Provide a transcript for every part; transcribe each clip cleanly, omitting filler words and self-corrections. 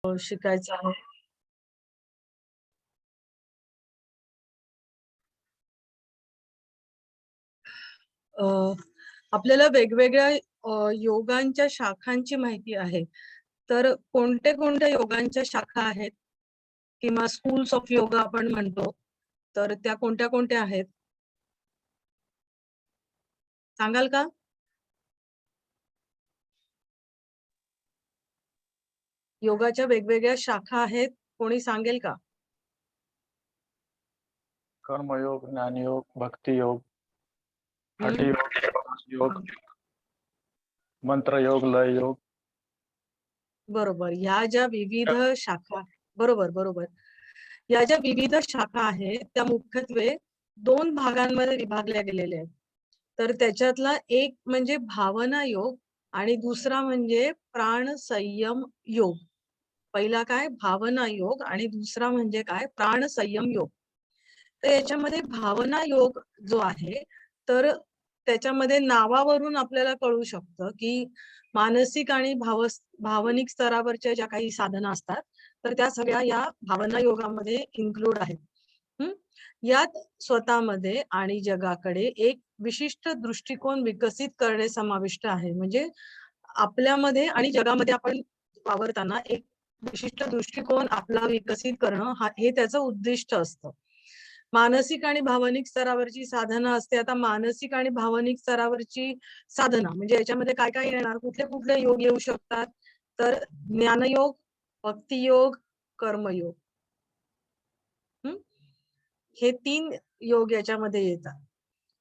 शिकायचं आहे. अ, आपल्याला वेगवेगळ्या योगांच्या शाखांची माहिती आहे. तर कोणत्या योगांच्या शाखा आहेत किंवा स्कूल्स ऑफ योगा आपण म्हणतो, तर त्या कोणत्या आहेत? सांगाल का? योगाच्या वेगवेगळ्या शाखा आहेत, कोणी सांगेल का? कर्मयोग, ज्ञानयोग, भक्ती योग, हम्म. हठयोग, योग, मंत्र योग, लय योग. बरोबर. ह्या ज्या विविध शाखा, बरोबर. या ज्या विविध शाखा आहेत त्या मुख्यत्वे 2 भागांमध्ये विभागल्या गेलेल्या आहेत. तर त्याच्यातला एक म्हणजे भावना योग आणि दुसरा म्हणजे प्राण संयम योग. पहिला काय भावना योग आणि दुसरा म्हणजे काय प्राण संयम योग. तर याच्यामध्ये भावना योग जो आहे तर त्याच्यामध्ये नावावरून आपल्याला कळू शकतं की मानसिक आणि भावनिक स्तरावरच्या ज्या काही साधना असतात तर त्या सगळ्या या भावना योगामध्ये इन्क्लूड आहेत. यात स्वतःमध्ये आणि जगाकडे एक विशिष्ट दृष्टिकोन विकसित करणे समाविष्ट आहे. म्हणजे आपल्यामध्ये आणि जगामध्ये आपण वावरताना एक विशिष्ट दृष्टिकोन आपला विकसित करणं हे त्याचं उद्दिष्ट असतं. मानसिक आणि भावनिक स्तरावरची साधना असते. आता मानसिक आणि भावनिक स्तरावरची साधना म्हणजे याच्यामध्ये काय काय येणार, कुठले योग येऊ शकतात, तर ज्ञानयोग, भक्तियोग, कर्मयोग. हे 3 योग याच्यामध्ये येतात.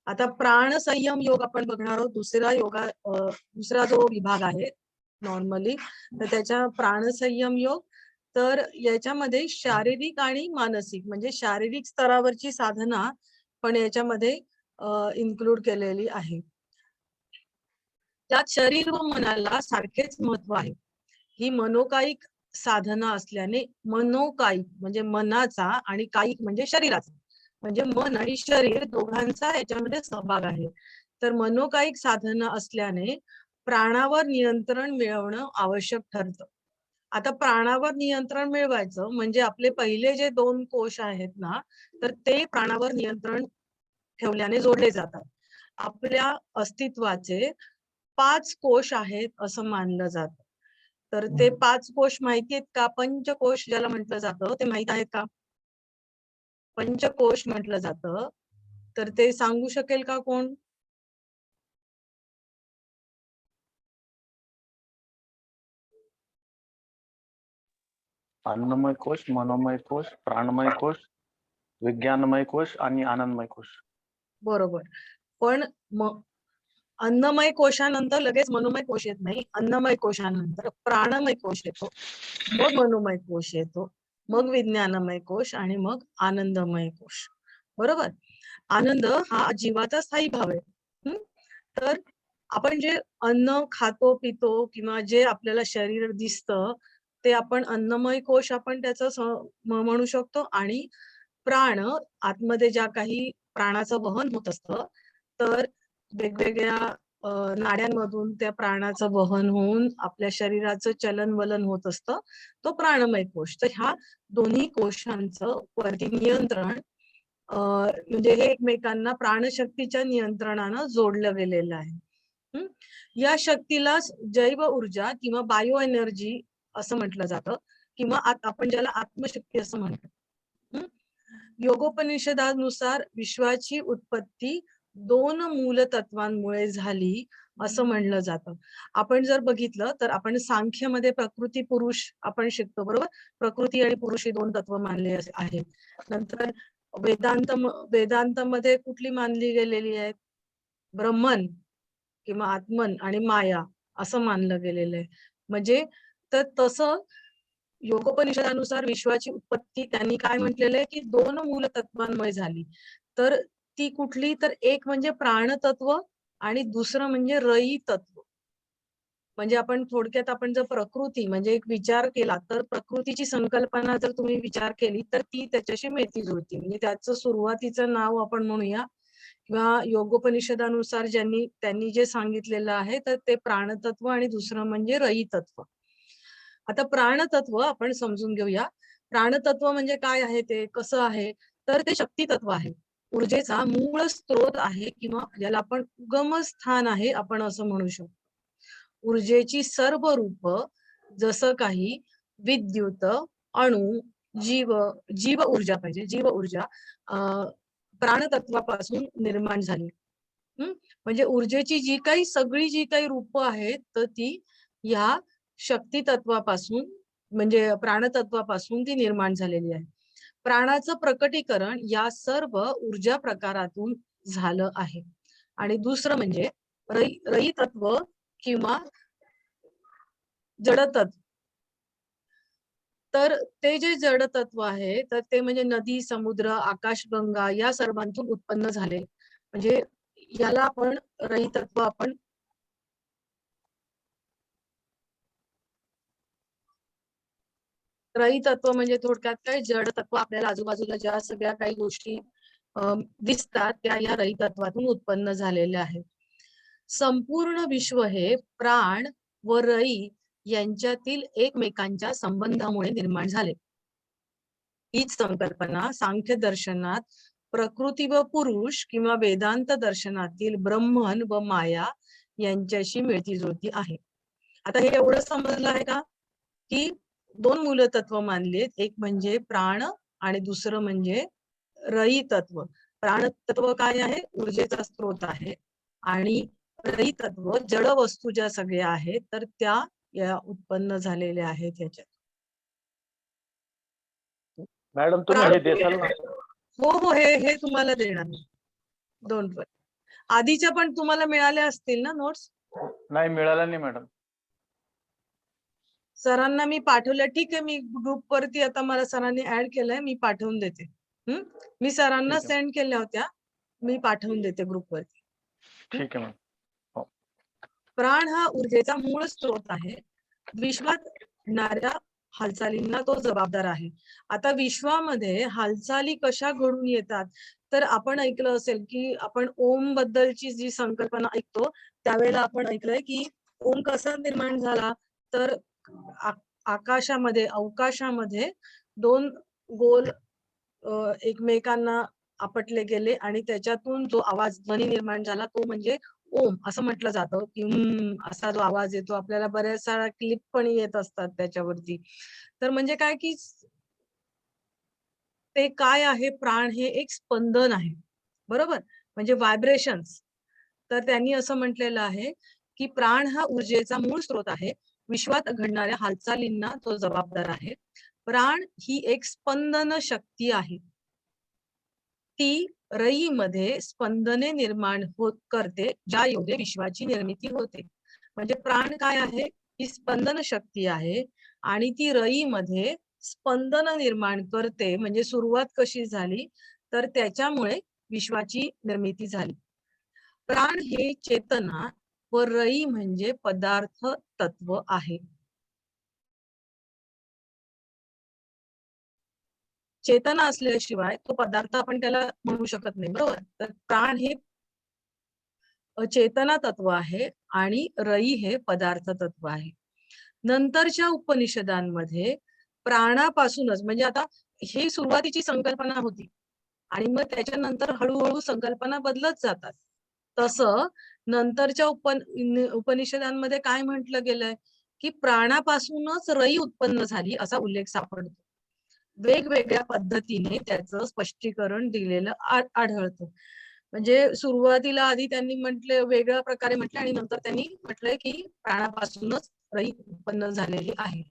आता प्राण संयम योग आपण बघणार आहोत. दुसरा जो विभाग आहे नॉर्मली, तर त्याच्या प्राण संयम योग. तर याच्यामध्ये शारीरिक आणि मानसिक म्हणजे शारीरिक स्तरावरची साधना पण याच्यामध्ये इन्क्लूड केलेली आहे. त्यात शरीर व मनाला सारखेच महत्व आहे. ही मनोकायिक साधना असल्याने मनोकायिक म्हणजे मनाचा आणि कायिक म्हणजे शरीराचा म्हणजे मन आणि शरीर दोघांचा याच्यामध्ये सहभाग आहे. तर मनोकायिक साधना असल्याने प्राणावर नियंत्रण मिळवणं आवश्यक ठरतं. आता प्राणावर नियंत्रण मिळवायचं म्हणजे आपले पहिले जे 2 कोश आहेत ना, तर ते प्राणावर नियंत्रण ठेवल्याने जोडले जातात. आपल्या अस्तित्वाचे 5 कोश आहेत असं मानलं जातं. तर ते 5 कोश माहिती आहेत का? पंचकोश ज्याला म्हटलं जातं ते माहित आहेत का? पंचकोश म्हटलं जातं. तर ते सांगू शकेल का कोण? अन्नमय कोश, मनोमय कोश, प्राणमय कोश, विज्ञानमय कोश आणि आनंदमय कोश. बरोबर. पण अन्नमय कोशानंतर लगेच मनोमय कोश येत नाही. अन्नमय कोशानंतर प्राणमय कोश येतो, मग मनोमय कोश येतो, मग विज्ञानमय कोश आणि मग आनंदमय कोश. बरोबर. आनंद हा जीवाचा स्थायी भाव आहे. तर आपण जे अन्न खातो पितो किंवा जे आपल्याला शरीर दिसतं ते आपण अन्नमय कोश आपण त्याचं म्हणू शकतो. आणि प्राण आतमध्ये ज्या काही प्राणाचं वहन होत असतं तर वेगवेगळ्या नाड्यांमधून त्या प्राणाचं वहन होऊन आपल्या शरीराचं चलन-वलन होत असतं, तो प्राणमय कोश. तर ह्या दोन्ही कोशांचं वरती नियंत्रण म्हणजे हे एकमेकांना प्राणशक्तीच्या नियंत्रणानं जोडलं गेलेलं आहे. या शक्तीला जैव ऊर्जा किंवा बायो एनर्जी असं म्हटलं जातं किंवा आपण ज्याला आत्मशक्ती असं म्हणतो. योगोपनिषदानुसार विश्वाची उत्पत्ती 2 मूलतत्वांमुळे झाली असं म्हणलं जातं. आपण जर बघितलं तर आपण सांख्यमध्ये प्रकृती पुरुष आपण शिकतो बरोबर. प्रकृती आणि पुरुष ही 2 तत्व मानले आहेत. नंतर वेदांतमध्ये कुठली मानली गेलेली आहेत? ब्रह्मन किंवा आत्मन आणि माया असं मानलं गेलेलं आहे. म्हणजे तर तसं योगोपनिषदानुसार विश्वाची उत्पत्ती त्यांनी काय म्हटलेलं आहे की 2 मूलतत्वांमुळे झाली. तर ती कुठली? तर एक म्हणजे प्राणतत्व आणि दुसरं म्हणजे रयी तत्व. म्हणजे आपण थोडक्यात आपण जर प्रकृती म्हणजे एक विचार केला तर प्रकृतीची संकल्पना जर तुम्ही विचार केली तर ती त्याच्याशी मिळती जुळती. म्हणजे त्याचं सुरुवातीचं नाव आपण म्हणूया किंवा योगोपनिषदानुसार त्यांनी जे सांगितलेलं आहे तर ते प्राणतत्व आणि दुसरं म्हणजे रयी तत्व. आता प्राणतत्व आपण समजून घेऊया. प्राणतत्व म्हणजे काय आहे, ते कसं आहे, तर ते शक्ती तत्व आहे. ऊर्जेचा मूळ स्रोत आहे किंवा ज्याला आपण उगमस्थान आहे आपण असं म्हणू शकतो. ऊर्जेची सर्व रूप जसं काही विद्युत, अणु, जीव जीव ऊर्जा पाहिजे, जीव ऊर्जा प्राणतत्वापासून निर्माण झाली. म्हणजे ऊर्जेची सगळी जी काही रूप आहेत, तर ती या शक्ती तत्वापासून म्हणजे प्राणतत्वापासून ती निर्माण झालेली आहे. प्राणाचं प्रकटीकरण या सर्व ऊर्जा प्रकारातून झालं आहे. आणि दुसरं म्हणजे रई तत्व किंवा जडतत्व. तर ते जे जड तत्व आहे, तर ते म्हणजे नदी, समुद्र, आकाशगंगा या सर्वांतून उत्पन्न झाले. म्हणजे याला आपण रई तत्व आपण रई तत्व म्हणजे थोडक्यात काय, जड तत्व आपल्याला आजूबाजूला ज्या सगळ्या काही गोष्टी दिसतात त्या या रई तत्वातून उत्पन्न झालेल्या आहेत. संपूर्ण विश्व हे प्राण व रई यांच्यातील एकमेकांच्या संबंधामुळे निर्माण झाले. हीच संकल्पना सांख्य दर्शनात प्रकृती व पुरुष किंवा वेदांत दर्शनातील ब्रह्मन व माया यांच्याशी मिळती जुळती आहे. आता हे एवढं समजलं आहे का, की दोन मूलतत्व मानलेत, एक म्हणजे प्राण आणि दुसरं म्हणजे रई तत्व. प्राण तत्व काय आहे, ऊर्जेचा स्रोत आहे, आणि रई तत्व जड वस्तू ज्या सगळ्या आहेत तर त्या या उत्पन्न झालेल्या आहेत याच्यात. मॅडम तुम्ही हे देसाल ना? हो हो, हे तुम्हाला देणार, डोंट वरी. आधीच्या पण तुम्हाला मिळाल्या असतील ना नोट्स? नाही, मिळाला नाही मॅडम. सरांना मी पाठवल्या. ठीक आहे, मी ग्रुप वरती आता मला सरांनी ऍड केलंय, मी पाठवून देते. मी सरांना सेंड केल्या होत्या, मी पाठवून देते ग्रुप वरती. ठीक आहे मॅम. प्राण हा ऊर्जेचा मूळ स्रोत आहे. विश्वात घडणाऱ्या हालचालींना तो जबाबदार आहे. आता विश्वामध्ये हालचाली कशा घडून येतात, तर आपण ऐकलं असेल की आपण ओम बद्दलची जी संकल्पना ऐकतो त्यावेळेला आपण ऐकलंय की ओम कसा निर्माण झाला, तर आकाशामध्ये अवकाशामध्ये दोन गोल एकमेकांना आपटले गेले आणि त्याच्यातून जो आवाज ध्वनी निर्माण झाला तो म्हणजे ओम असं म्हटलं जातं, की असा जो आवाज येतो. आपल्याला बऱ्याच साऱ्या क्लिप पण येत असतात त्याच्यावरती. तर म्हणजे काय की ते काय आहे, प्राण हे एक स्पंदन आहे, बरोबर, म्हणजे व्हायब्रेशन्स. तर त्यांनी असं म्हटलेलं आहे की प्राण हा ऊर्जेचा मूळ स्रोत आहे. विश्वात घडणाऱ्या हालचालींना तो जबाबदार आहे. प्राण ही एक स्पंदन शक्ती आहे. ती रईमध्ये स्पंदने निर्माण करते, ज्या योगे विश्वाची निर्मिती होते. म्हणजे प्राण काय आहे, ही स्पंदन शक्ती आहे आणि ती रईमध्ये स्पंदन निर्माण करते. म्हणजे सुरुवात कशी झाली, तर त्याच्यामुळे विश्वाची निर्मिती झाली. प्राण हे चेतना व रई म्हणजे पदार्थ तत्व आहे. चेतना असल्याशिवाय तो पदार्थ आपण त्याला म्हणू शकत नाही, बरोबर. तर प्राण हे चेतना तत्व आहे आणि रई हे पदार्थ तत्व आहे. नंतरच्या उपनिषदांमध्ये प्राणापासूनच, म्हणजे आता ही सुरुवातीची संकल्पना होती आणि मग त्याच्यानंतर हळूहळू संकल्पना बदलत जातात. तसं नंतरच्या उपनिषदांमध्ये काय म्हटलं गेलंय, की प्राणापासूनच रई उत्पन्न झाली असा उल्लेख सापडतो. वेगवेगळ्या पद्धतीने त्याचं स्पष्टीकरण दिलेलं आढळतं. म्हणजे सुरुवातीला आधी त्यांनी म्हटले वेगळ्या प्रकारे म्हटलं आणि नंतर त्यांनी म्हटलंय की प्राणापासूनच रई उत्पन्न झालेली आहे.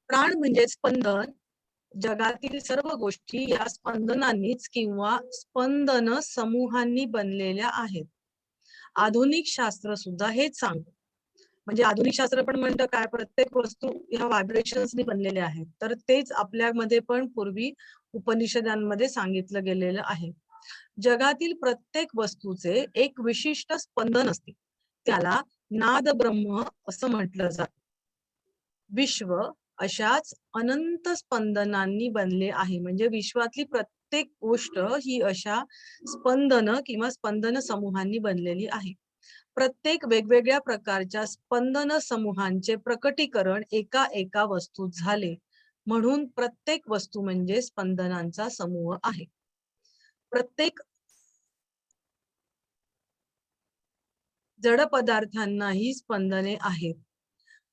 प्राण म्हणजे स्पंदन. जगातील सर्व गोष्टी या स्पंदनांनीच किंवा स्पंदन समूहांनी बनलेल्या आहेत. आधुनिक शास्त्र सुद्धा हेच सांगतं. म्हणजे आधुनिक शास्त्र पण म्हणतं काय, प्रत्येक वस्तू ह्या व्हायब्रेशन्सनी बनलेल्या आहेत. तर तेच आपल्यामध्ये पण पूर्वी उपनिषदांमध्ये सांगितलं गेलेलं आहे. जगातील प्रत्येक वस्तूचे एक विशिष्ट स्पंदन असते, त्याला नाद ब्रह्म असं म्हटलं जातं. विश्व अशाच अनंत स्पंदनांनी बनले आहे. म्हणजे विश्वातली प्रत्येक प्रत्येक गोष्ट ही अशा स्पंदन किंवा स्पंदन समूहांनी बनलेली आहे. प्रत्येक वेगवेगळ्या प्रकारच्या स्पंदन समूहांचे प्रकटीकरण एका एका वस्तूत झाले, म्हणून प्रत्येक वस्तू म्हणजे स्पंदनांचा समूह आहे. प्रत्येक जड पदार्थांनाही स्पंदने आहेत.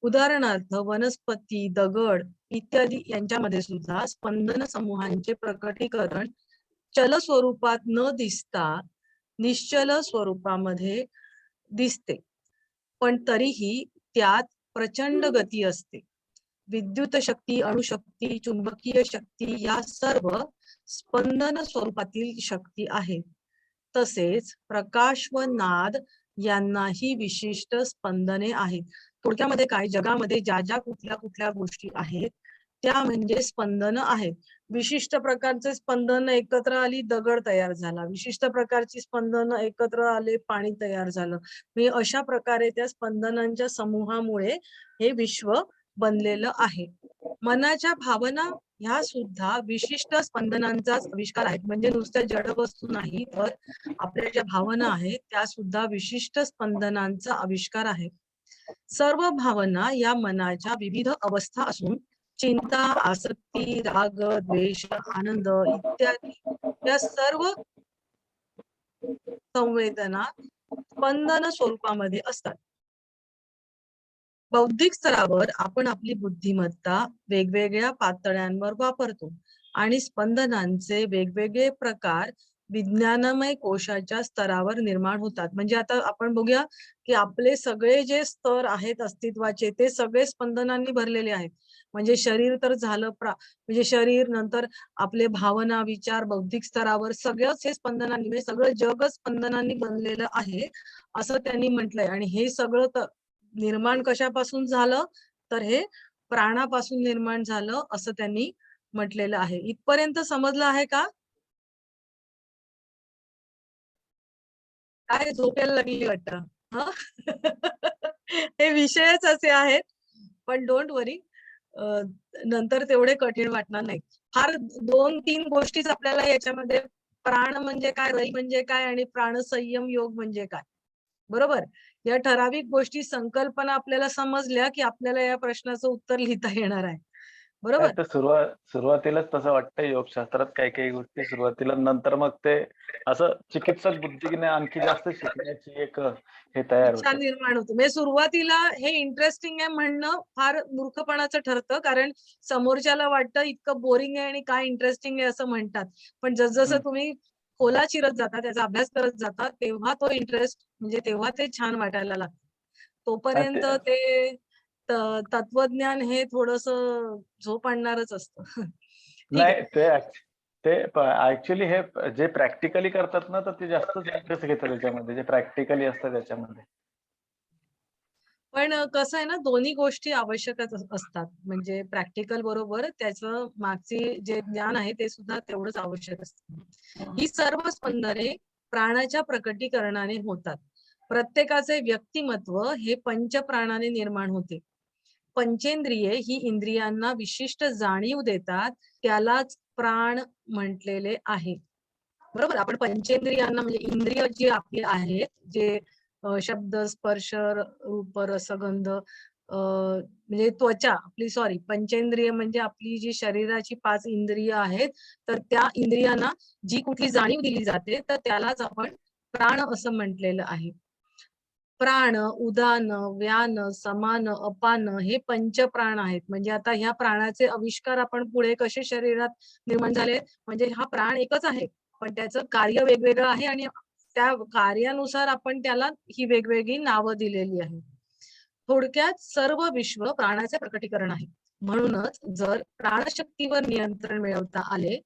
उदाहरणार्थ वनस्पती, दगड इत्यादी यांच्यामध्ये सुद्धा स्पंदन समूहांचे प्रकटीकरण चल स्वरूपात न दिसता निश्चल स्वरूपामध्ये दिसते, पण तरीही त्यात प्रचंड गती असते. विद्युत शक्ती, अणुशक्ती, चुंबकीय शक्ती या सर्व स्पंदन स्वरूपातील शक्ती आहेत. तसेच प्रकाश व नाद यांनाही विशिष्ट स्पंदने आहेत. थोडक्यामध्ये काय, जगामध्ये ज्या ज्या कुठल्या कुठल्या गोष्टी आहेत त्या म्हणजे स्पंदन आहेत. विशिष्ट प्रकारचे स्पंदन एकत्र आली, दगड तयार झाला. विशिष्ट प्रकारची स्पंदन एकत्र आले, पाणी तयार झालं. म्हणजे अशा प्रकारे त्या स्पंदनांच्या समूहामुळे हे विश्व बनलेलं आहे. मनाच्या भावना ह्या सुद्धा विशिष्ट स्पंदनांचाच आविष्कार आहेत. म्हणजे नुसत्या जड वस्तू नाही, तर आपल्या ज्या भावना आहेत त्या सुद्धा विशिष्ट स्पंदनांचा आविष्कार आहे. सर्व भावना या मनाच्या विविध अवस्था असून चिंता, आसक्ती, राग, द्वेष, आनंद इत्यादी या सर्व संवेदना स्पंदन स्वरूपामध्ये असतात. बौद्धिक स्तरावर आपण आपली बुद्धिमत्ता वेगवेगळ्या पातळ्यांवर वापरतो आणि स्पंदनांचे वेगवेगळे प्रकार विज्ञानमय कोशाच्या स्तरावर निर्माण होतात. म्हणजे आता आपण बघूया की आपले सगळे जे स्तर आहेत अस्तित्वाचे ते सगळे स्पंदनांनी भरलेले आहेत. म्हणजे शरीर तर झालं म्हणजे शरीर, नंतर आपले भावना, विचार, बौद्धिक स्तरावर सगळंच हे स्पंदनांनी, म्हणजे सगळं जगच स्पंदनांनी बनलेलं आहे असं त्यांनी म्हटलंय. आणि हे सगळं निर्माण कशापासून झालं, तर हे प्राणापासून निर्माण झालं असं त्यांनी म्हटलेलं आहे. इथपर्यंत समजलं आहे का? काय झोप यायला लागली वाटतं? हं? हे विषयच असे आहेत, पण डोंट वरी, नंतर तेवढे कठीण वाटणार नाही. फार 2-3 गोष्टीच आपल्याला याच्यामध्ये, प्राण म्हणजे काय, रई म्हणजे काय आणि प्राणसंयम योग म्हणजे काय, बरोबर? या ठराविक गोष्टी, संकल्पना आपल्याला समजल्या की आपल्याला या प्रश्नाचं उत्तर लिहिता येणार आहे. काय बरोबर? तर सुरुवातीलाच तसं वाटतं योगशास्त्रात काही गोष्टी सुरुवातीला, नंतर मग ते असं चिकित्सक बुद्धीने आणखी जास्त शिकण्याची एक हे तयार इच्छा होते. निर्माण होते. म्हणजे सुरुवातीला हे इंटरेस्टिंग आहे म्हणणं फार मूर्खपणाचं ठरतं, कारण समोरच्याला वाटतं इतकं बोरिंग आहे आणि काय इंटरेस्टिंग आहे असं म्हणतात. पण जसजसं हं. तुम्ही खोलात शिरत जाता, त्याचा अभ्यास करत जाता, तेव्हा तो इंटरेस्ट, म्हणजे तेव्हा ते छान वाटायला लागतं. तोपर्यंत ते ते तत्वज्ञान हे थोडंसं झोप आणणारच असतं. ठीक नाही, आहे. ते ॲक्चुअली हे जे प्रॅक्टिकली करतात ना, तर ते जास्तच इंटरेस्ट घेतात त्याच्यामध्ये, जे प्रॅक्टिकली असतं त्याच्यामध्ये. पण कसं आहे ना, दोन्ही गोष्टी आवश्यकच असतात. म्हणजे प्रॅक्टिकल बरोबर त्याचं मागचे जे ज्ञान आहे ते सुद्धा तेवढंच आवश्यक असतं. ही सर्व स्पंदने प्राणाच्या प्रकटीकरणाने होतात. प्रत्येकाचे व्यक्तिमत्व हे पंचप्राणाने निर्माण होते. पंचेंद्रिये ही इंद्रियांना विशिष्ट जाणीव देतात, त्यालाच प्राण म्हटलेले आहे. बरोबर? आपण पंचेंद्रियांना, म्हणजे इंद्रिय जे आपले आहेत, जे शब्द, स्पर्श, रूप, रस, गंध, म्हणजे त्वचा आपली, सॉरी, पंचेंद्रिय म्हणजे आपली जी शरीराची 5 इंद्रिय आहेत, तर त्या इंद्रियांना जी कुठली जाणीव दिली जाते तर त्यालाच आपण प्राण असं म्हटलेलं आहे. प्राण, उदान, व्यान, समान, अपान हे पंचप्राण आहेत. म्हणजे आता ह्या प्राणाचे आविष्कार आपण पुढे कसे शरीरात निर्माण झाले, म्हणजे हा प्राण एकच आहे, पण त्याचं कार्य वेगवेगळं आहे आणि त्या कार्यानुसार आपण त्याला ही वेगवेगळी नावं दिलेली आहेत. थोडक्यात सर्व विश्व प्राणाचे प्रकटीकरण आहे. म्हणूनच जर प्राणशक्तीवर नियंत्रण मिळवता आले,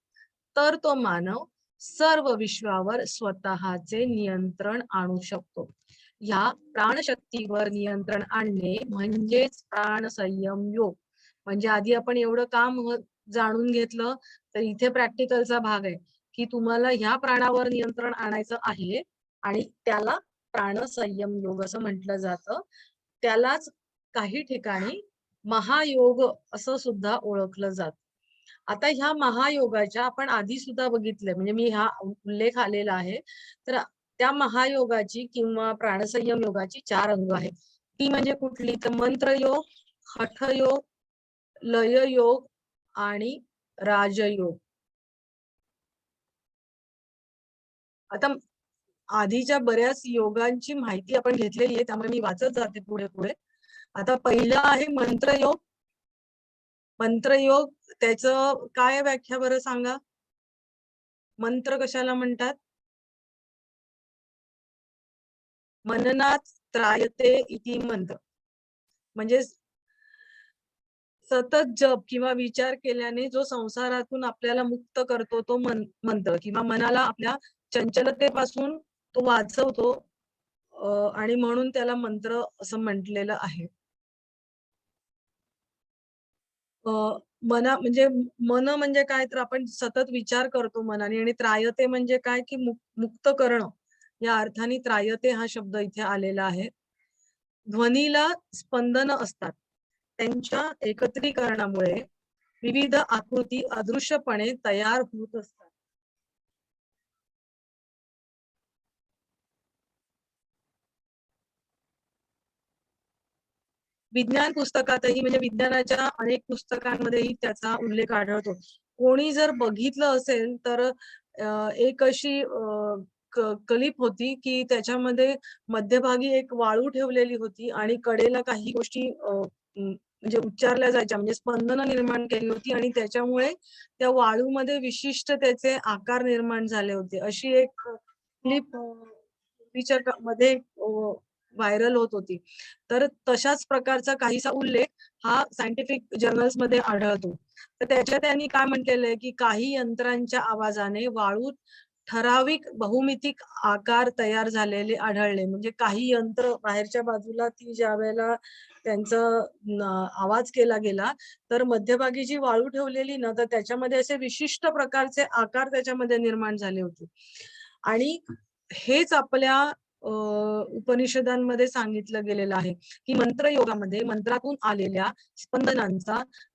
तर तो मानव सर्व विश्वावर स्वतःचे नियंत्रण आणू शकतो. या प्राणशक्तीवर नियंत्रण आणणे म्हणजेच प्राणसंयम योग. म्हणजे आधी आपण एवढं काम जाणून घेतलं, तर इथे प्रॅक्टिकलचा भाग आहे की तुम्हाला ह्या प्राणावर नियंत्रण आणायचं आहे आणि त्याला प्राणसंयम योग असं म्हटलं जातं. त्यालाच काही ठिकाणी महायोग असं सुद्धा ओळखलं जातं. आता ह्या महायोगाच्या आपण आधी सुद्धा बघितलंय, म्हणजे मी हा उल्लेख आलेला आहे. तर त्या महायोगाची किंवा प्राणसंयम योगाची 4 अंग आहेत. ती म्हणजे कुठली? तर मंत्रयोग, हठयोग, लययोग आणि राजयोग. आता आधीच्या बऱ्याच योगांची माहिती आपण घेतलेली आहे, त्यामुळे मी वाचत जाते पुढे-पुढे. आता पहिला आहे मंत्रयोग. मंत्रयोग त्याचं काय व्याख्या बरं सांगा? मंत्र कशाला म्हणतात? मननात त्रायते इति मंत्र. म्हणजे सतत जप किंवा विचार केल्याने जो संसारातून आपल्याला मुक्त करतो तो मंत्र, किंवा मनाला आपल्या चंचलतेपासून तो वाचवतो, आणि म्हणून त्याला मंत्र असं म्हटलेलं आहे. अ, म्हणजे मन म्हणजे काय, तर आपण सतत विचार करतो मनाने, आणि त्रायते म्हणजे काय, की मुक्त करणं या अर्थाने त्रायते हा शब्द इथे आलेला आहे. ध्वनीला स्पंदन असतात. त्यांच्या एकत्रीकरणामुळे विविध आकृती अदृश्यपणे तयार होत असतात. विज्ञान पुस्तकातही, म्हणजे विज्ञानाच्या अनेक पुस्तकांमध्येही त्याचा उल्लेख आढळतो. कोणी जर बघितलं असेल तर एक अशी कलिप होती, की त्याच्यामध्ये मध्यभागी एक वाळू ठेवलेली होती आणि कडेला काही गोष्टी म्हणजे उच्चारल्या जायच्या, म्हणजे स्पंदनं निर्माण केली होती, आणि त्याच्यामुळे त्या वाळूमध्ये विशिष्ट त्याचे आकार निर्माण झाले होते. अशी एक क्लिप मध्ये व्हायरल होत होती. तर तशाच प्रकारचा काहीसा उल्लेख हा सायंटिफिक जर्नल्समध्ये आढळतो. तर त्याच्यात त्यांनी काय म्हटलेलं आहे, की काही यंत्रांच्या आवाजाने वाळूत ठराविक बहुमितिक आकार तयार झालेले आढळले. म्हणजे काही यंत्र बाहेरच्या बाजूला ती ज्यावेळेला त्यांचा आवाज केला गेला, तर मध्यभागी जी वाळू ठेवलेली ना, तर त्याच्यामध्ये असे विशिष्ट प्रकारचे आकार त्याच्यामध्ये निर्माण झाले होते. आणि हेच आपल्या उपनिषदांमध्ये सांगितलं गेलेलं आहे, की मंत्रयोगामध्ये मंत्रातून आलेल्या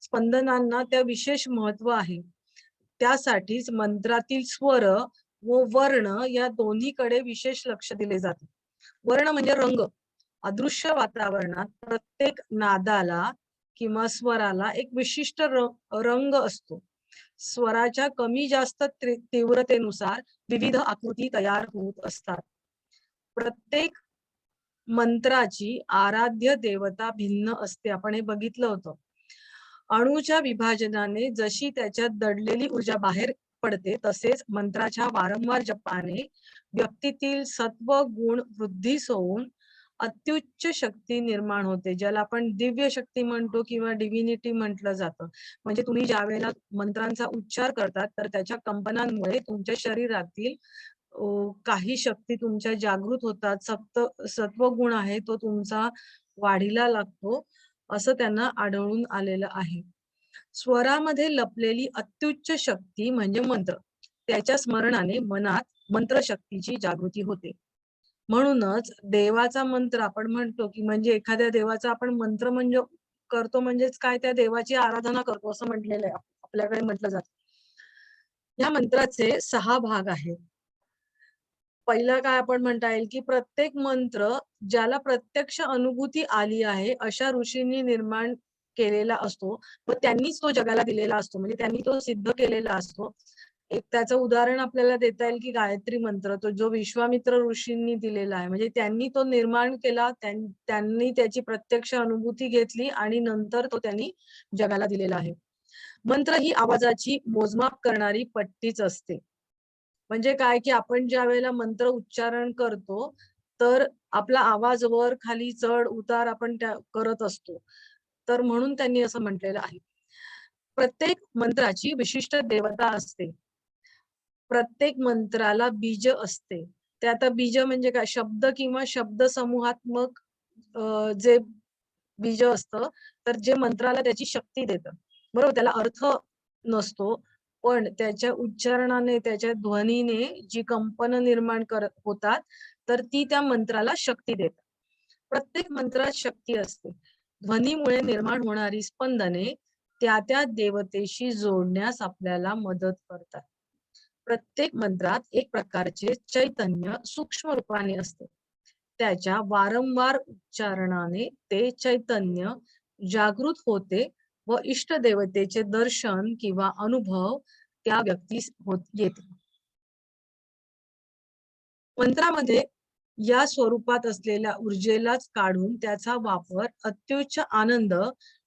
स्पंदनांना त्या विशेष महत्व आहे. त्यासाठीच मंत्रातील स्वर व वर्ण या दोन्हीकडे विशेष लक्ष दिले जाते. वर्ण म्हणजे रंग. अदृश्य वातावरणात प्रत्येक नादाला किंवा स्वराला एक विशिष्ट रंग असतो. स्वराच्या कमी जास्त तीव्रतेनुसार विविध आकृती तयार होत असतात. प्रत्येक मंत्राची आराध्य देवता भिन्न असते. आपण हे बघितलं होतं. अणूच्या विभाजनाने जशी त्याच्यात दडलेली ऊर्जा बाहेर पडते, तसेच मंत्राच्या वारंवार जपाने व्यक्तीतील सत्व गुण वृद्धीस होऊन अत्युच्च शक्ती निर्माण होते, ज्याला आपण दिव्य शक्ती म्हणतो किंवा डिव्हिनिटी म्हटलं जातं. म्हणजे तुम्ही ज्या वेळेला मंत्रांचा उच्चार करतात, तर त्याच्या कंपनांमुळे तुमच्या शरीरातील काही शक्ती तुमच्या जागृत होतात. सत्वगुण आहे तो तुमचा वाढीला लागतो, असं त्यांना आढळून आलेलं आहे. स्वरामध्ये लपलेली अत्युच्च शक्ती म्हणजे मंत्र. त्याच्या स्मरणाने मनात मंत्रशक्तीची जागृती होते. म्हणूनच देवाचा मंत्र आपण म्हणतो, की म्हणजे एखाद्या देवाचा आपण मंत्र म्हणजे करतो, म्हणजेच काय, त्या देवाची आराधना करतो असं म्हटलेलं आहे. आपल्याकडे म्हटलं जातं. या मंत्राचे 6 भाग आहेत. पहिला काय आपण म्हणता येईल, की प्रत्येक मंत्र ज्याला प्रत्यक्ष अनुभूती आली आहे अशा ऋषींनी निर्माण केलेला असतो व त्यांनीच तो जगाला दिलेला असतो. म्हणजे त्यांनी तो सिद्ध केलेला असतो. एक त्याचं उदाहरण आपल्याला देता येईल, की गायत्री मंत्र, तो जो विश्वामित्र ऋषींनी दिलेला आहे. म्हणजे त्यांनी तो निर्माण केला, त्यांनी त्याची प्रत्यक्ष अनुभूती घेतली आणि नंतर तो त्यांनी जगाला दिलेला आहे. मंत्र ही आवाजाची मोजमाप करणारी पट्टीच असते. म्हणजे काय, की आपण ज्या वेळेला मंत्र उच्चारण करतो, तर आपला आवाज वर खाली चढ उतार आपण त्या करत असतो. तर म्हणून त्यांनी असं म्हटलेलं आहे. प्रत्येक मंत्राची विशिष्ट देवता असते. प्रत्येक मंत्राला बीज असते. ते आता बीज म्हणजे काय, शब्द किंवा शब्द समूहात्मक जे बीज असतं, तर जे मंत्राला त्याची शक्ती देतं. बरोबर, त्याला अर्थ नसतो, पण त्याच्या उच्चारणाने, त्याच्या ध्वनीने जी कंपन निर्माण होतात, तर ती त्या मंत्राला शक्ती देतात. प्रत्येक मंत्रात शक्ती असते. ध्वनीमुळे निर्माण होणारी स्पंदने त्या देवतेशी जोडण्यास आपल्याला मदत करतात. प्रत्येक मंत्रात एक प्रकारचे चैतन्य सूक्ष्म रूपाने असते. त्याच्या वारंवार उच्चारणाने ते चैतन्य जागृत होते व इष्ट देवतेचे दर्शन किंवा अनुभव त्या व्यक्तीस येते. मंत्रामध्ये या स्वरूपात असलेल्या ऊर्जेलाच काढून त्याचा वापर अत्युच्च आनंद,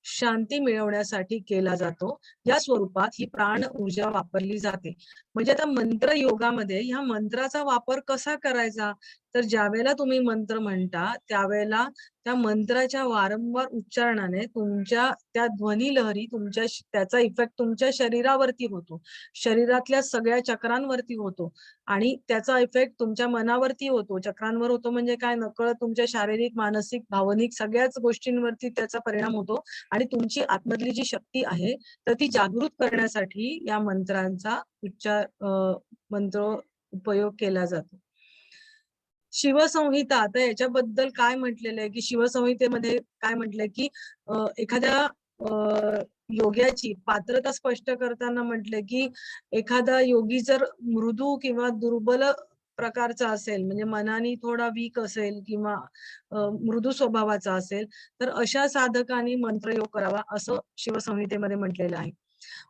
शांती मिळवण्यासाठी केला जातो. या स्वरूपात ही प्राण ऊर्जा वापरली जाते. म्हणजे आता मंत्र योगामध्ये ह्या मंत्राचा वापर कसा करायचा, तर ज्या वेळेला तुम्ही मंत्र म्हणता त्यावेळेला त्या मंत्राच्या वारंवार उच्चारणाने तुमच्या त्या ध्वनी लहरी त्याचा इफेक्ट तुमच्या शरीरावरती होतो, शरीरातल्या सगळ्या चक्रांवरती होतो आणि त्याचा इफेक्ट तुमच्या मनावरती होतो. चक्रांवर होतो म्हणजे काय, नकळत तुमच्या शारीरिक, मानसिक, भावनिक सगळ्याच गोष्टींवरती त्याचा परिणाम होतो आणि तुमची आतमधली जी शक्ती आहे तर ती जागृत करण्यासाठी या मंत्रांचा मंत्र उपयोग केला जातो. शिवसंहिता, आता याच्याबद्दल काय म्हटलेलं आहे की शिवसंहितेमध्ये काय म्हटलंय की एखाद्या योग्याची पात्रता स्पष्ट करताना म्हटलंय की एखादा योगी जर मृदू किंवा दुर्बल प्रकारचा असेल, म्हणजे मनाने थोडा वीक असेल किंवा मृदू स्वभावाचा असेल, तर अशा साधकांनी मंत्रयोग करावा असं शिवसंहितेमध्ये म्हटलेलं आहे.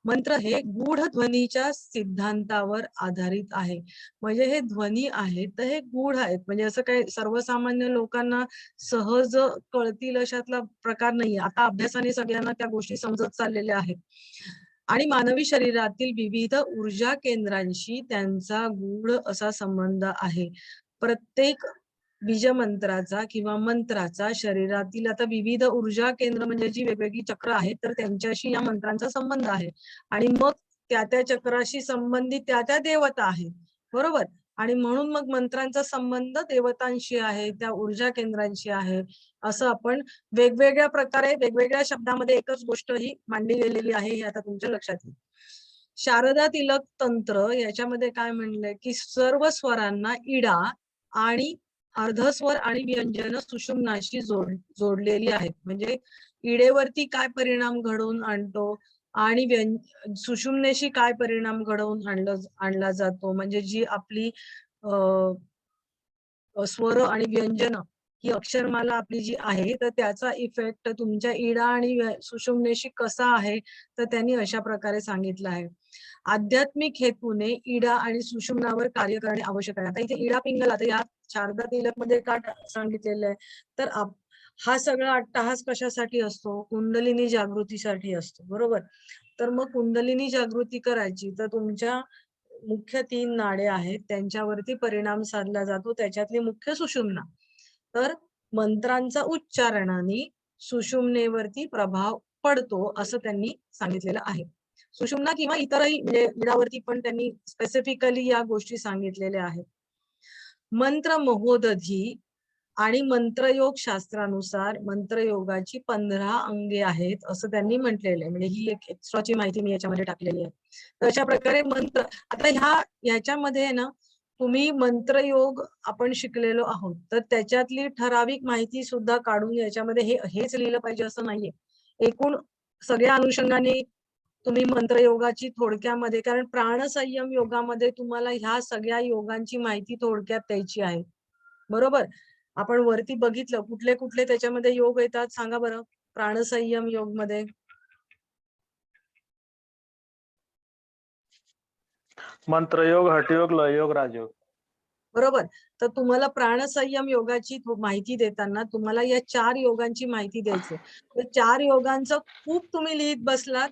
मंत्र हे गूढ ध्वनीच्या सिद्धांतावर आधारित आहे. म्हणजे हे ध्वनी आहेत तर हे गूढ आहेत, म्हणजे असं काही सर्वसामान्य लोकांना सहज कळतील अशातला प्रकार नाहीये. आता अभ्यासाने सगळ्यांना त्या गोष्टी समजत चाललेल्या आहेत. आणि मानवी शरीरातील विविध ऊर्जा केंद्रांशी त्यांचा गूढ असा संबंध आहे. प्रत्येक बीजमंत्राचा किंवा मंत्राचा शरीरातील आता विविध ऊर्जा केंद्र म्हणजे जी वेगवेगळी चक्र आहेत तर त्यांच्याशी या मंत्रांचा संबंध आहे. आणि मग त्या चक्राशी संबंधित त्या देवता आहेत, बरोबर. आणि म्हणून मग मंत्रांचा संबंध देवतांशी आहे, त्या ऊर्जा केंद्रांशी आहे. असं आपण वेगवेगळ्या प्रकारे वेगवेगळ्या शब्दामध्ये एकच गोष्ट ही मांडली गेलेली आहे, हे आता तुमच्या लक्षात येईल. शारदा तिलक तंत्र याच्यामध्ये काय म्हणलंय की सर्व स्वरांना इडा आणि अर्धस्वर आणि व्यंजन सुषुम्नाशी जोडलेली आहेत. म्हणजे इडेवरती काय परिणाम घडवून आणतो आणि सुषुम्नेशी काय परिणाम घडवून आणला जातो, म्हणजे जी आपली स्वर आणि व्यंजन ही अक्षरमाला आपली जी आहे तर त्याचा इफेक्ट तुमच्या इडा आणि सुषुम्नेशी कसा आहे तर त्यांनी अशा प्रकारे सांगितलं आहे. आध्यात्मिक हेतूने इडा आणि सुषुम्नावर कार्य करणे आवश्यक आहे. आता इथे इडा पिंगला तर या शारदा तिलक मध्ये काय सांगितलेलं आहे, तर हा सगळा अट्टहास कशासाठी असतो, कुंडलिनी जागृतीसाठी असतो, बरोबर. तर मग कुंडलिनी जागृती करायची तर तुमच्या मुख्य 3 नाडे आहेत त्यांच्यावरती परिणाम साधला जातो, त्याच्यातली मुख्य सुषुम्ना. तर मंत्रांचा उच्चारणाने सुषुम्नेवरती प्रभाव पडतो असं त्यांनी सांगितलेलं आहे. सुषुम्ना किंवा इतरही म्हणजे इडावरती पण त्यांनी स्पेसिफिकली या गोष्टी सांगितलेल्या आहेत. मंत्र महोदधी आणि मंत्रयोग शास्त्रानुसार मंत्रयोगाची 15 अंगे आहेत असं त्यांनी म्हटलेलं आहे. म्हणजे ही एक एक्स्ट्राची माहिती मी याच्यामध्ये टाकलेली आहे. तर अशा प्रकारे मंत्र, आता ह्याच्यामध्ये ना तुम्ही मंत्रयोग आपण शिकलेलो आहोत तर त्याच्यातली ठराविक माहिती सुद्धा काढून याच्यामध्ये हेच लिहिलं पाहिजे असं नाहीये. एकूण सगळ्या अनुषंगाने तुम्ही मंत्रयोगाची थोडक्यामध्ये, कारण प्राणसंयम योगामध्ये तुम्हाला ह्या सगळ्या योगांची माहिती थोडक्यात द्यायची आहे, बरोबर. आपण वरती बघितलं कुठले कुठले त्याच्यामध्ये योग येतात सांगा बरं. प्राणसंयम योग मध्ये मंत्रयोग, हठयोग, लययोग, राजयोग. बरोबर. तर तुम्हाला प्राणसंयम योगाची माहिती देताना तुम्हाला या 4 योगांची माहिती द्यायची. तर 4 योगांचं खूप तुम्ही लिहित बसलात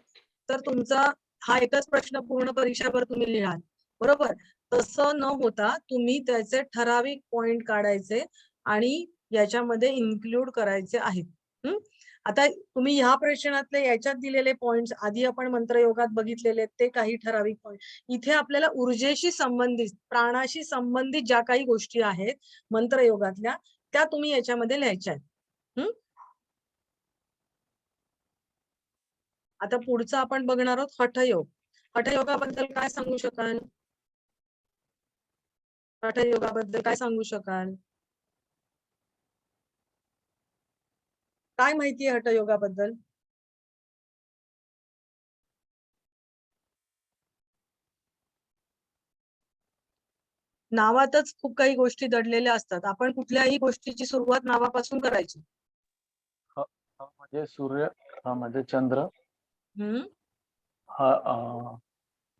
तर तुमचा हा एकच प्रश्न पूर्ण परीक्षाभर तुम्ही लिहाल, बरोबर. तसं न होता तुम्ही त्याचे ठराविक पॉइंट काढायचे आणि याच्यामध्ये इन्क्लूड करायचे आहेत. आता तुम्ही ह्या प्रश्नातले याच्यात दिलेले पॉइंट्स आधी आपण मंत्रयोगात बघितलेले ते काही ठराविक पॉइंट इथे आपल्याला ऊर्जेशी संबंधित, प्राणाशी संबंधित ज्या काही गोष्टी आहेत मंत्रयोगातल्या त्या तुम्ही याच्यामध्ये लिहायच्या आहेत. आता पुढचं आपण बघणार आहोत हठयोग. हठयोगाबद्दल काय सांगू शकाल? हठयोगाबद्दल काय सांगू शकाल? काय माहिती आहे हठयोगाबद्दल? नावातच खूप काही गोष्टी दडलेल्या असतात. आपण कुठल्याही गोष्टीची सुरुवात नावापासून करायची. म्हणजे सूर्य, म्हणजे चंद्र, हम्म.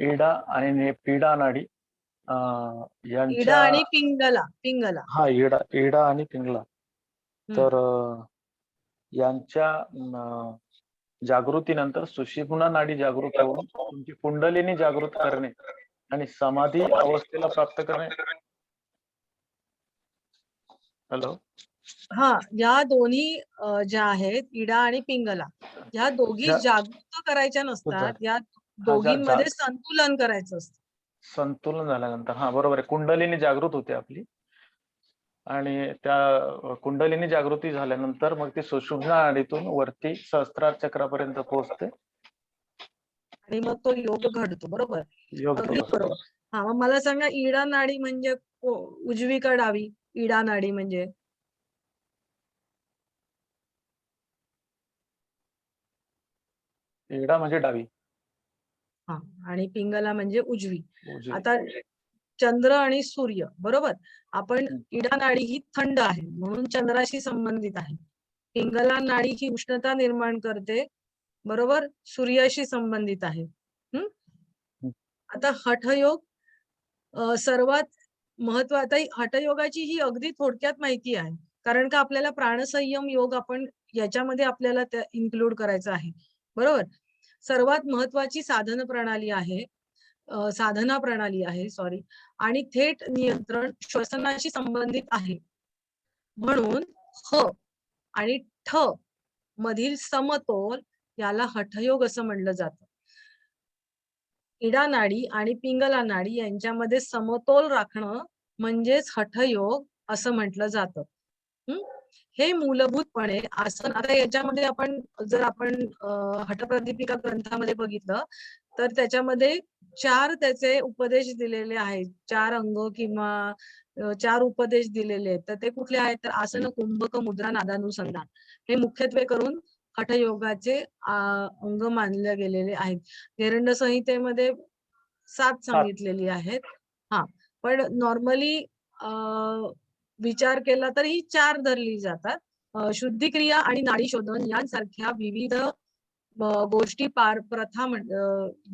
इडा आणि पीडा नाडी इडा यांच्या, आणि पिंगला. हा इडा इडा आणि पिंगला. हम्म. तर यांच्या जागृतीनंतर सुषुम्ना नाडी जागृत होऊन तुमची कुंडलिनी जागृत करणे आणि समाधी अवस्थेला प्राप्त करणे. हॅलो. हा, या दोन्ही ज्या आहेत इडा आणि पिंगला, ह्या दोघी ज्या जागृत करायच्या नसतात. या हा दोघींमध्ये संतुलन करायचं असतं. संतुलन झाल्यानंतर, हा बरोबर आहे, कुंडलिनी जागृत होते आपली आणि त्या कुंडलिनी जागृती झाल्यानंतर मग ती सुषुम्ना नाडीतून वरती सहस्त्रार चक्रापर्यंत पोहोचते आणि मग तो योग घडतो. बरोबर, योग अगदी दिवस. बरोबर. हा, मग मला सांगा, इडा नाडी म्हणजे उजवी का डावी? इडा नाडी म्हणजे इडा म्हणजे डावी. हा, आणि पिंगला म्हणजे उजवी. उजवी. आता चंद्र आणि सूर्य, बरोबर, आपण इडा नाडी ही थंड आहे म्हणून चंद्राशी संबंधित आहे. पिंगला नाडी ही उष्णता निर्माण करते, बरोबर, सूर्याशी संबंधित आहे. आता हठयोग सर्वात महत्वाचा, हठयोगाची ही अगदी थोडक्यात माहिती आहे, कारण का आपल्याला प्राणसंयम योग आपण याच्यामध्ये आपल्याला इन्क्लूड करायचं आहे. बरोबर, सर्वात महत्वाची साधना प्रणाली आहे सॉरी, आणि थेट नियंत्रण श्वसनाशी संबंधित आहे. म्हणून ह आणि ठ मधील समतोल याला हठयोग असं म्हणलं जातं. इडा नाडी आणि पिंगला नाडी यांच्यामध्ये समतोल राखणं म्हणजेच हठयोग असं म्हटलं जातं. हे मूलभूतपणे आसन. आता याच्यामध्ये आपण जर हठप्रदीपिका ग्रंथामध्ये बघितलं तर त्याच्यामध्ये 4 त्याचे उपदेश दिलेले आहेत. 4 अंग किंवा 4 उपदेश दिलेले आहेत. तर ते कुठले आहेत? तर आसन, कुंभक, मुद्रा, नादानुसंधान हे मुख्यत्वे करून हठयोगाचे अंग मानले गेलेले आहेत. घेरंड संहितेमध्ये 7 सांगितलेली आहेत. हा, पण नॉर्मली विचार केला तर ही 4 धरली जातात. शुद्धिक्रिया आणि नाडी शोधन यांसारख्या विविध गोष्टी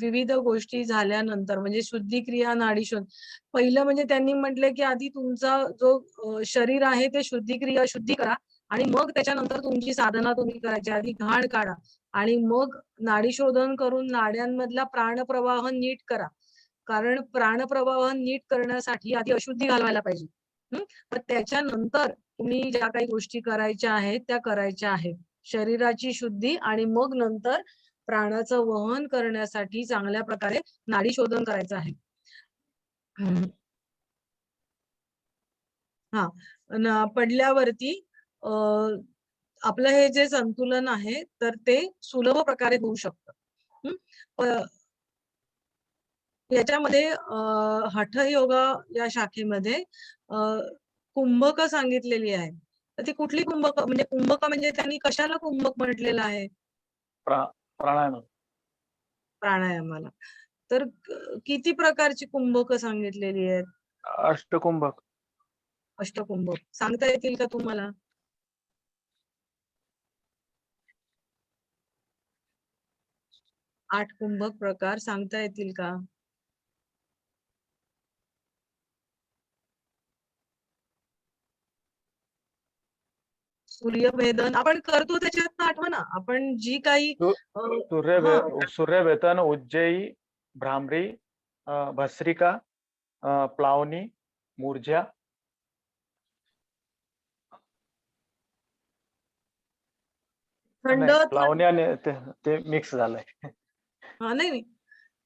विविध गोष्टी झाल्यानंतर, म्हणजे शुद्धिक्रिया, नाडी शोध, पहिलं म्हणजे त्यांनी म्हटलं की आधी तुमचा जो शरीर आहे ते शुद्धी करा आणि मग त्याच्यानंतर तुमची साधना तुम्ही करायची. आधी घाण काढा आणि मग नाडी शोधन करून नाड्यांमधला प्राणप्रवाह नीट करा, कारण प्राणप्रवाह नीट करण्यासाठी आधी अशुद्धी घालवायला पाहिजे. पण त्याच्यानंतर तुम्ही ज्या काही गोष्टी करायच्या आहेत त्या करायच्या आहेत. शरीराची शुद्धी आणि मग नंतर प्राणाचं वहन करण्यासाठी चांगल्या प्रकारे नाडी शोधन करायचं आहे. हा, पडल्यावरती आपलं हे जे संतुलन आहे तर ते सुलभ प्रकारे होऊ शकतं. याच्यामध्ये हठयोगा या शाखेमध्ये कुंभक सांगितलेली आहे. तर ती कुठली कुंभक? म्हणजे कुंभक म्हणजे त्यांनी कशाला कुंभक म्हटलेलं आहे? प्राणायाम. प्राणायामाला. तर किती प्रकारची कुंभक सांगितलेली आहेत? अष्टकुंभक. अष्टकुंभक सांगता येतील का तुम्हाला? 8 कुंभक प्रकार सांगता येतील का? सूर्यभेदन आपण करतो त्याच्यात आठवा ना, आपण जी काही सूर्यभेदन, उज्जयी, भ्रामरी, भस्त्रिका, प्लावनी, मूर्जा. थंड प्लावनी आणि ते मिक्स झालंय. हा, नाही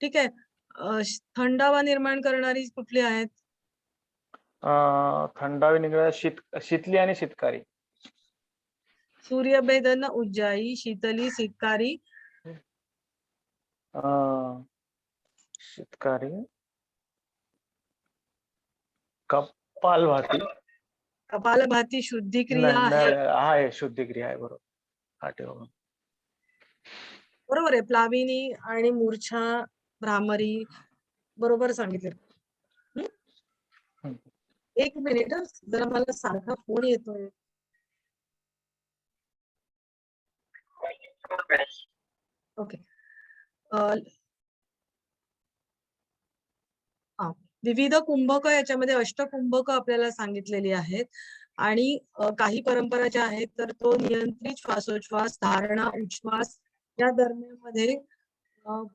ठीक आहे. थंडावा निर्माण करणारी कुठली आहेत? थंडावी निघाल्या शीतली आणि शीतकारी. सूर्यभेदन, उज्जाई, शीतली, शीतकारी, शीतकारी, कपालभाती. कपालभाती शुद्धिक्रिया आहे. शुद्धिक्रिया आहे, बरोबर. बरोबर आहे. प्लाविनी आणि मूर्छा, भ्रामरी, बरोबर सांगितले. एक मिनिट हं, जरा मला सारखा फोन येतोय. ओके. विविध कुंभक याच्यामध्ये अष्टकुंभक आपल्याला सांगितलेली आहेत आणि काही परंपरा ज्या आहेत तर तो नियंत्रित श्वासोच्छ्वास, धारणा, उच्छ्वास या दरम्यानमध्ये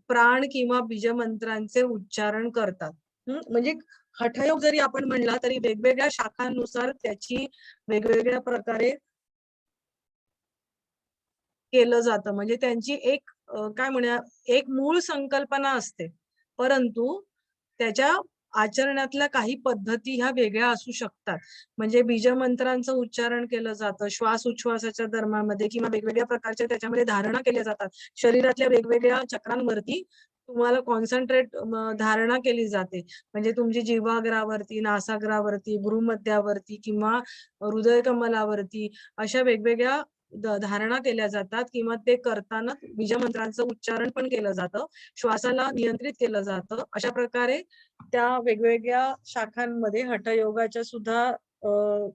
प्राण किंवा बीजमंत्रांचे उच्चारण करतात. म्हणजे हठयोग जरी आपण म्हणला तरी वेगवेगळ्या शाखांनुसार त्याची वेगवेगळ्या प्रकारे केलं जातं. म्हणजे त्यांची एक काय म्हणूया एक मूळ संकल्पना असते. परंतु त्याच्या आचरणातल्या काही पद्धती ह्या वेगळ्या असू शकतात. म्हणजे बीजमंत्रांचं उच्चारण केलं जातं, श्वास-उच्छ्वासाच्या दरम्यानमध्ये किंवा वेगवेगळ्या प्रकारच्या त्याच्यामध्ये धारणा केल्या जातात. शरीरातल्या वेगवेगळ्या चक्रांवरती तुम्हाला कॉन्सन्ट्रेट धारणा केली जाते. म्हणजे तुमची जिव्हाग्रावरती, नासाग्रावरती, भ्रूमध्यावरती किंवा हृदयकमलावरती अशा वेगवेगळ्या धारणा केल्या जातात किंवा ते करताना बीजमंत्रांचं उच्चारण पण केलं जातं. श्वासाला नियंत्रित केलं जातं. अशा प्रकारे त्या वेगवेगळ्या शाखांमध्ये हठयोगाच्या सुद्धा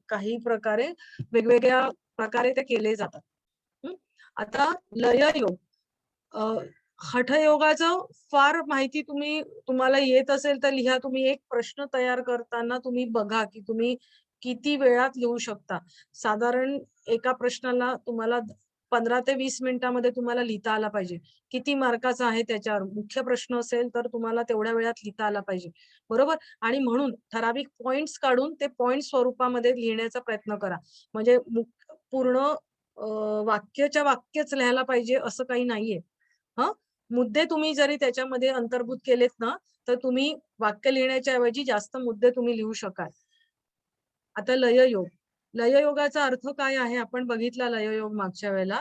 काही प्रकारे वेगवेगळ्या प्रकारे ते केले जातात. आता लययोग हठयोगाचं फार माहिती तुम्हाला येत असेल तर लिहा. तुम्ही एक प्रश्न तयार करताना तुम्ही बघा की तुम्ही किती वेळात लिहू शकता. साधारण एका प्रश्नाला तुम्हाला 15 ते 20 मिनिटांमध्ये तुम्हाला लिहिता आला पाहिजे. किती मार्काचा आहे त्याच्यावर. मुख्य प्रश्न असेल तर तुम्हाला तेवढ्या वेळात लिहिता आला पाहिजे. बरोबर? आणि म्हणून ठराविक पॉइंट्स काढून ते पॉइंट स्वरूपामध्ये लिहिण्याचा प्रयत्न करा. म्हणजे पूर्ण वाक्यच्या वाक्यच लिहायला पाहिजे असं काही नाहीये. मुद्दे तुम्ही जरी त्याच्यामध्ये अंतर्भूत केलेत ना, तर तुम्ही वाक्य लिहिण्याच्या ऐवजी जास्त मुद्दे तुम्ही लिहू शकाल. आता लययोग. लययोगाचा अर्थ काय आहे? आपण बघितला लययोग मागच्या वेळेला.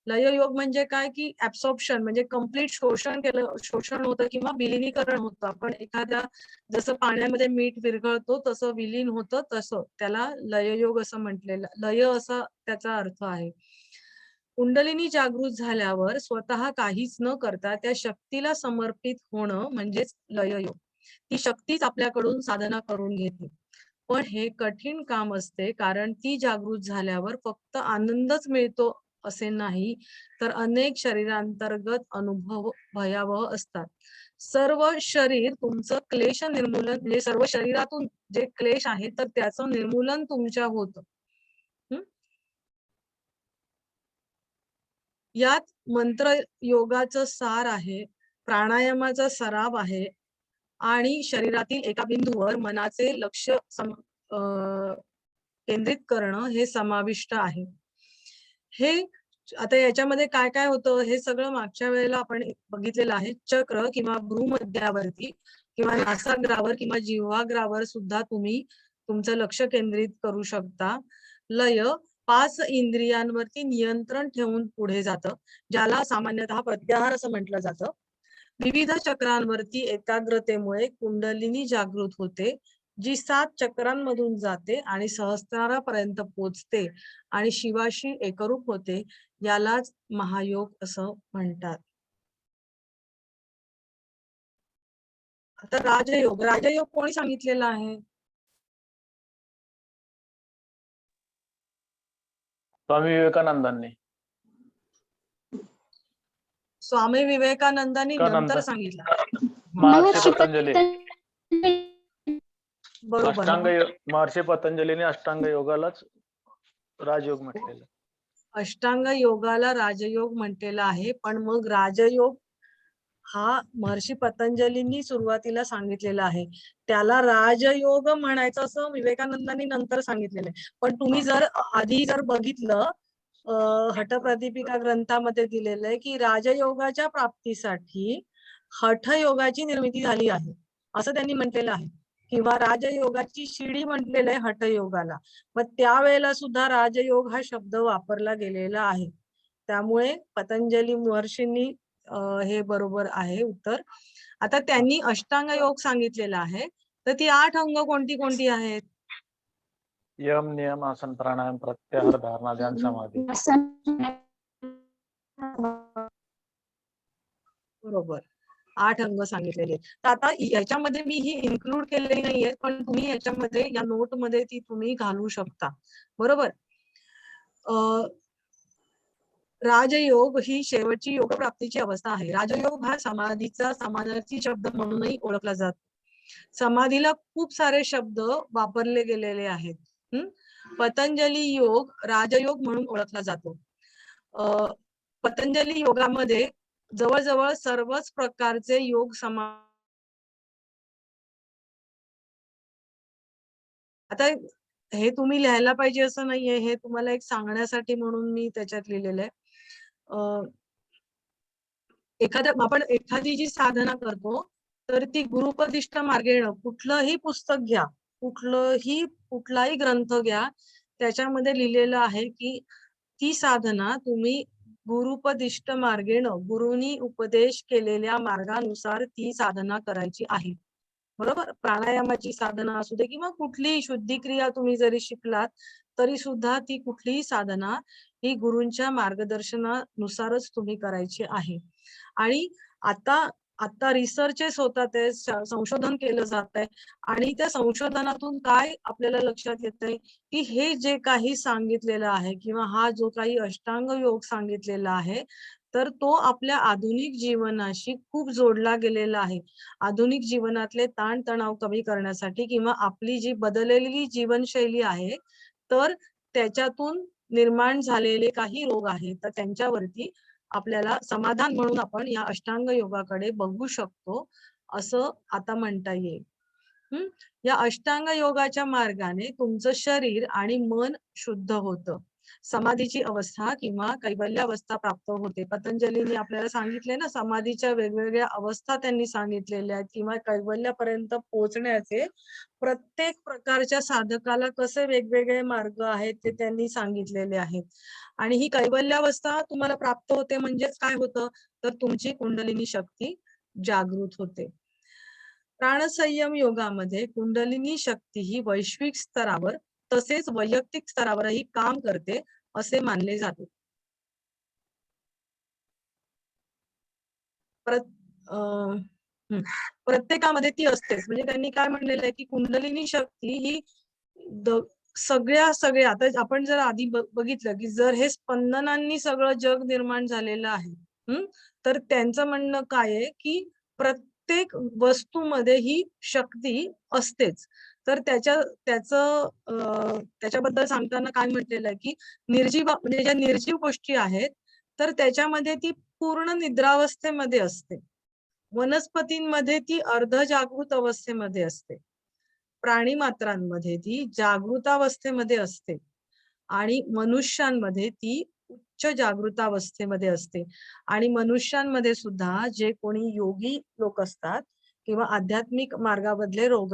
लययोग म्हणजे काय की ऍब्सॉर्प्शन म्हणजे कम्प्लीट शोषण होतं किंवा विलिनीकरण होतं. आपण एखाद्या जसं पाण्यामध्ये मीठ विरघळतो तसं विलीन होतं तसं त्याला लययोग असं म्हटलेलं. लय असा त्याचा अर्थ आहे. कुंडलिनी जागृत झाल्यावर स्वतः काहीच न करता त्या शक्तीला समर्पित होणं म्हणजेच लययोग. ती शक्तीच आपल्याकडून साधना करून घेते. पण हे कठीण काम असते कारण ती जागृत झाल्यावर फक्त आनंदच मिळतो असे नाही तर अनेक शरीरांतर्गत अनुभव भयावह असतात. सर्व शरीर तुमचं क्लेश निर्मूलन म्हणजे सर्व शरीरातून जे क्लेश आहे तर त्याचं निर्मूलन तुमच्या होतं. यात मंत्र योगाचं सार आहे, प्राणायामाचा सराव आहे आणि शरीरातील एका बिंदूवर मनाचे लक्ष केंद्रित करणं हे समाविष्ट आहे. हे आता याच्यामध्ये काय काय होतं हे सगळं मागच्या वेळेला आपण बघितलेलं आहे. चक्र किंवा भ्रूमध्यावरती किंवा नासाग्रावर किंवा जिव्हाग्रावर सुद्धा तुम्ही तुमचं लक्ष केंद्रित करू शकता. लय 5 इंद्रियांवरती नियंत्रण ठेवून पुढे जातं, ज्याला सामान्यतः प्रत्याहार असं म्हटलं जातं. विविध चक्रांवरती एकाग्रतेमुळे कुंडलिनी जागृत होते, जी 7 चक्रांमधून जाते आणि सहस्रारापर्यंत पोचते आणि शिवाशी एकरूप होते. यालाच महायोग असं म्हणतात. आता राजयोग. राजयोग कोणी सांगितलेला आहे? स्वामी विवेकानंदांनी. स्वामी विवेकानंदांनी नंतर सांगितलं. महर्षी पतंजली. बरोबर. महर्षी पतंजलीने अष्टांग योगालाच राजयोग म्हटलेलं. अष्टांग योगाला राजयोग म्हटलेला आहे. पण मग राजयोग हा महर्षी पतंजलींनी सुरुवातीला सांगितलेला आहे. त्याला राजयोग म्हणायचं असं विवेकानंदांनी नंतर सांगितलेलं आहे. पण तुम्ही जर आधी बघितलं हठप्रदीपिका ग्रंथामध्ये दिलेलं आहे की राजयोगाच्या प्राप्तीसाठी हठयोगाची निर्मिती झाली आहे असं त्यांनी म्हटलेलं आहे किंवा राजयोगाची शिडी म्हटलेलं आहे हठयोगाला. मग त्यावेळेला सुद्धा राजयोग हा शब्द वापरला गेलेला आहे. त्यामुळे पतंजली महर्षींनी हे बरोबर आहे उत्तर. आता त्यांनी अष्टांग योग सांगितलेला आहे तर ती 8 अंग कोणती कोणती आहेत? यम, नियम, आसन, प्राणायाम, प्रत्याहार, धारणा, ध्यान, समाधी. बरोबर. 8 अंग सांगितलेले आहेत. तर आता याच्यामध्ये मी ही इन्क्लूड केलेली नाहीये, पण तुम्ही याच्यामध्ये या नोटमध्ये ती तुम्ही घालू शकता. बरोबर. राजयोग ही शेवटची योग प्राप्तीची अवस्था आहे. राजयोग हा समाधीचा समानार्थी शब्द म्हणूनही ओळखला जातो. समाधीला खूप सारे शब्द वापरले गेलेले आहेत. पतंजली योग राजयोग म्हणून ओळखला जातो. पतंजली योगामध्ये जवळजवळ सर्वच प्रकारचे योग आता हे तुम्ही लिहायला पाहिजे असं नाहीये, हे तुम्हाला एक सांगण्यासाठी म्हणून मी त्याच्यात लिहिलेलं आहे. आपण एखादी जी साधना करतो तर ती गुरुपदिष्ट मार्गेण कुठलंही पुस्तक घ्या, कुठलाही ग्रंथ घ्या, त्याच्यामध्ये लिहिलेलं आहे की ती साधना तुम्ही गुरुपदिष्ट मार्गेण गुरुनी उपदेश केलेल्या मार्गानुसार ती साधना करायची आहे. बरोबर. प्राणायामाची साधना असू दे किंवा कुठलीही शुद्धी क्रिया तुम्ही जरी शिकलात तरी सुद्धा ती कुठलीही साधना ही गुरूंच्या मार्गदर्शनानुसारच तुम्ही करायची आहे. आणि आता रिसर्चेस होतात आहे, संशोधन केलं जात आहे आणि त्या संशोधनातून काय आपल्याला लक्षात येत आहे की हे जे काही सांगितलेलं आहे किंवा हा जो काही अष्टांग योग सांगितलेला आहे तर तो आपल्या आधुनिक जीवनाशी खूप जोडला गेलेला आहे. आधुनिक जीवनातले ताणतणाव कमी करण्यासाठी किंवा आपली जी बदललेली जीवनशैली आहे तर त्याच्यातून निर्माण झालेले काही रोग आहेत तर त्यांच्यावरती आपल्याला समाधान म्हणून आपण या अष्टांग योगाकडे बघू शकतो असं आता म्हणता येईल. या अष्टांग योगाच्या मार्गाने तुमचं शरीर आणि मन शुद्ध होतं. समाधीची अवस्था किंवा कैवल्य अवस्था प्राप्त होते. पतंजलीने आपल्याला सांगितले ना, समाधीच्या वेगवेगळ्या अवस्था त्यांनी सांगितलेल्या आहेत किंवा कैवल्यापर्यंत पोहोचण्याचे प्रत्येक प्रकारच्या साधकाला कसे वेगवेगळे मार्ग आहेत ते त्यांनी सांगितलेले आहेत. आणि ही कैवल्यावस्था तुम्हाला प्राप्त होते म्हणजेच काय होतं तर तुमची कुंडलिनी शक्ती जागृत होते. प्राणसंयम योगामध्ये कुंडलिनी शक्ती ही वैश्विक स्तरावर तसेच वैयक्तिक स्तरावरही काम करते असे मानले जाते. प्रत्येकामध्ये ती असतेच. म्हणजे त्यांनी काय म्हणलेलं आहे की कुंडलिनी शक्ती ही सगळ्या आता आपण जर आधी बघितलं की जर हे स्पंदनांनी सगळं जग निर्माण झालेलं आहे तर त्यांचं म्हणणं काय आहे की प्रत्येक वस्तूमध्ये ही शक्ती असतेच. तर त्याच्याबद्दल सांगताना काय म्हटलेलं आहे की निर्जीव म्हणजे ज्या निर्जीव गोष्टी आहेत तर त्याच्यामध्ये ती पूर्ण निद्रावस्थेमध्ये असते. वनस्पतींमध्ये ती अर्ध जागृत अवस्थेमध्ये असते. प्राणी मात्रांमध्ये ती जागृतावस्थेमध्ये असते आणि मनुष्यांमध्ये ती उच्च जागृतावस्थेमध्ये असते. आणि मनुष्यांमध्ये सुद्धा जे कोणी योगी लोक असतात किंवा आध्यात्मिक मार्गामधले लोक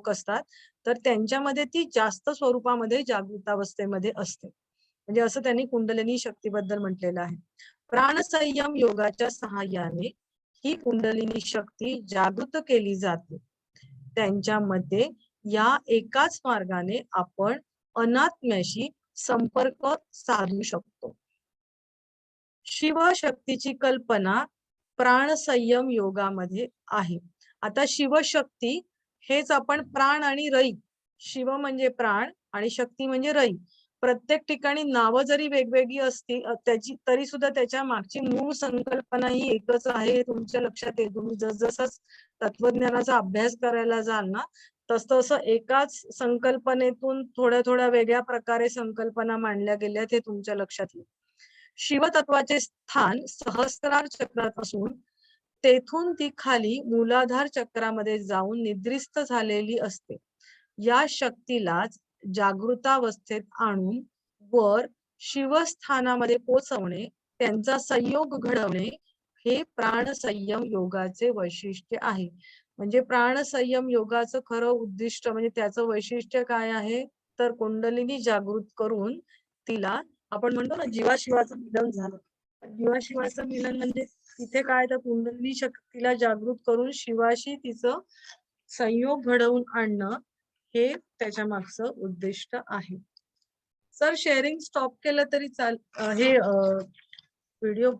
असतात तर त्यांच्यामध्ये ती जास्त स्वरूपामध्ये जागृतावस्थेमध्ये असते. म्हणजे असं त्यांनी कुंडलिनी शक्तीबद्दल म्हटलेलं आहे. प्राणसंयम योगाच्या सहाय्याने ही कुंडलिनी शक्ती जागृत केली जाते. त्यांच्या मते या एकाच मार्गाने आपण अनात्म्याशी संपर्क साधू शकतो. शिवशक्तीची कल्पना प्राणसंयम योगामध्ये आहे. आता शिवशक्ती हेच आपण प्राण आणि रई, शिव म्हणजे प्राण आणि शक्ती म्हणजे रई. प्रत्येक ठिकाणी नावं जरी वेगवेगळी असतील तरी सुद्धा त्याच्या मागची मूळ संकल्पना ही एकच आहे हे तुमच्या लक्षात येईल. तुम्ही जसजसं तत्वज्ञानाचा अभ्यास करायला जाल ना तस तसं एकाच संकल्पनेतून थोड्या थोड्या वेगळ्या प्रकारे संकल्पना मांडल्या गेल्यात हे तुमच्या लक्षात येईल. शिवतत्वाचे स्थान सहस्त्रार चक्रात असून तेथून ती खाली मूलाधार चक्रामध्ये जाऊन निद्रिस्त झालेली असते. या शक्तीलाच जागृतावस्थेत आणून वर शिवस्थानामध्ये पोचवणे, त्यांचा संयोग घडवणे हे प्राणसंयम योगाचे वैशिष्ट्य आहे. म्हणजे प्राणसंयम योगाचं खरं उद्दिष्ट म्हणजे त्याचं वैशिष्ट्य काय आहे तर कुंडलिनी जागृत करून तिला आपण म्हणतो ना जीवाशिवाचं मिलन झालं. जीवाशिवाचं मिलन म्हणजे तिथे काय तर कुंडलिनी शक्तीला जागृत करून शिवाशी तिचं संयोग घडवून आणणं हे त्याच्या मागचं उद्दिष्ट आहे. सर शेअरिंग स्टॉप केलं तरी हे व्हिडिओ